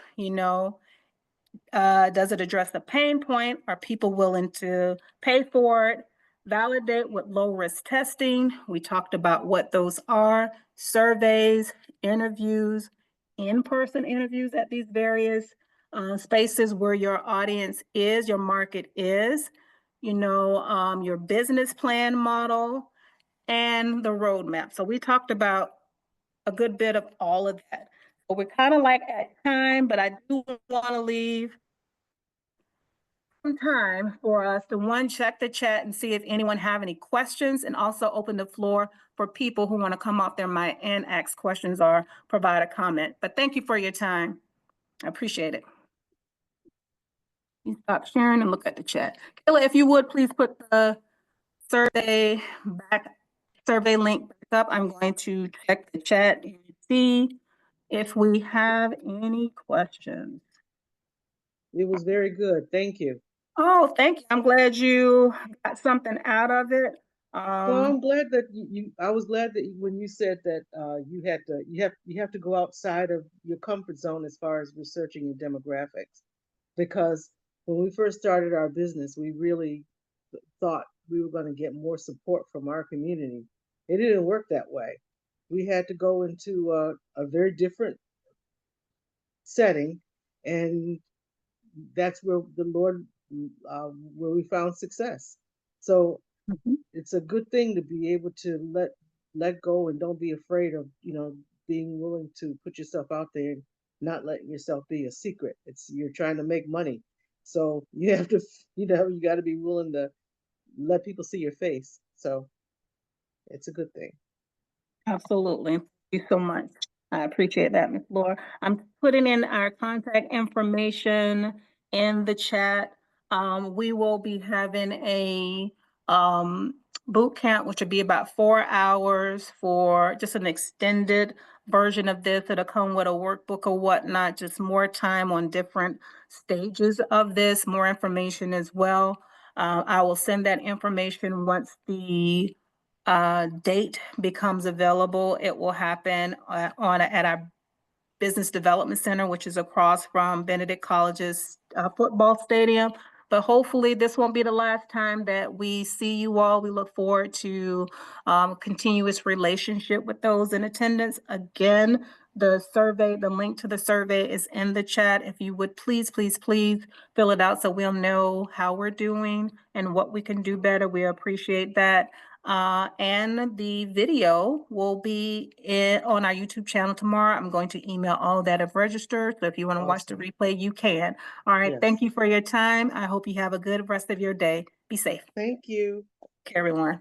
does it address the pain point? Are people willing to pay for it? Validate with low-risk testing. We talked about what those are. Surveys, interviews, in-person interviews at these various spaces where your audience is, your market is, your business plan model, and the roadmap. So we talked about a good bit of all of that. So we're kind of like at time, but I do want to leave some time for us to check the chat and see if anyone have any questions, and also open the floor for people who want to come off their mic and ask questions or provide a comment. But thank you for your time. I appreciate it. You stop sharing and look at the chat. Kayla, if you would please put the survey link back up. I'm going to check the chat and see if we have any questions. It was very good. Thank you. Oh, thank you. I'm glad you got something out of it. Well, I'm glad that I was glad that when you said that you have to go outside of your comfort zone as far as researching your demographics, because when we first started our business, we really thought we were going to get more support from our community. It didn't work that way. We had to go into a very different setting, and that's where the Lord, where we found success. So Mhm. it's a good thing to be able to let go, and don't be afraid of being willing to put yourself out there and not letting yourself be a secret. It's You're trying to make money, so you have to you got to be willing to let people see your face. So it's a good thing. Absolutely. Thank you so much. I appreciate that, Ms. Laura. I'm putting in our contact information in the chat. We will be having a boot camp, which will be about 4 hours for just an extended version of this. It'll come with a workbook or whatnot, just more time on different stages of this, more information as well. I will send that information once the date becomes available. It will happen at our Business Development Center, which is across from Benedict College's football stadium. But hopefully this won't be the last time that we see you all. We look forward to continuous relationship with those in attendance. Again, the link to the survey is in the chat. If you would please, please, please fill it out so we'll know how we're doing and what we can do better. We appreciate that. And the video will be on our YouTube channel tomorrow. I'm going to email all that have registered. So if you want to watch the replay, you can. All right. Yes. Thank you for your time. I hope you have a good rest of your day. Be safe. Thank you. Everyone.